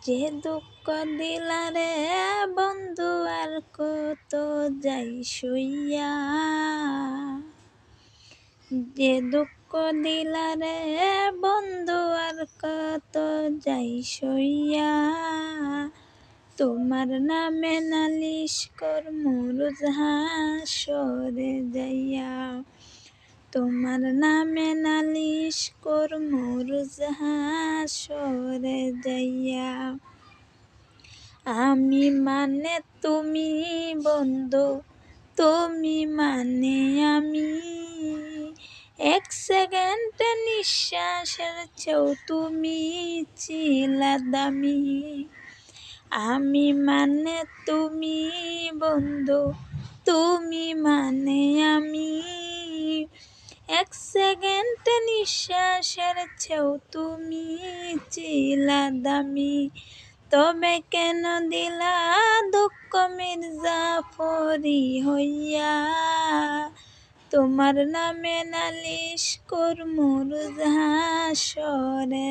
যে দুঃখ দিলারে বন্ধু আর কত যাই সইয়া, যে দুঃখ দিলারে বন্ধু আর কত যাই সইয়া, তোমার নামে নালিশ করমু রোজ হাসরে যাইয়া, তোমার নামে নালিশ করমু রোজ হাসরে যাইয়া। আমি মানে তুমি বন্ধু, তুমি মানে আমি, এক সেকেন্ড নিঃশ্বাসের চেয়েও তুমি ছিলা দামি। আমি মানে তুমি বন্ধু, তুমি মানে আমি, এক সেকেন্ড নিঃশ্বাসের চেয়েও তুমি ছিলা দামি। তবে কেন দিলা দুঃখ মির্জাফরি হইয়া, তোমার নামে নালিশ করমু রোজ হাসরে।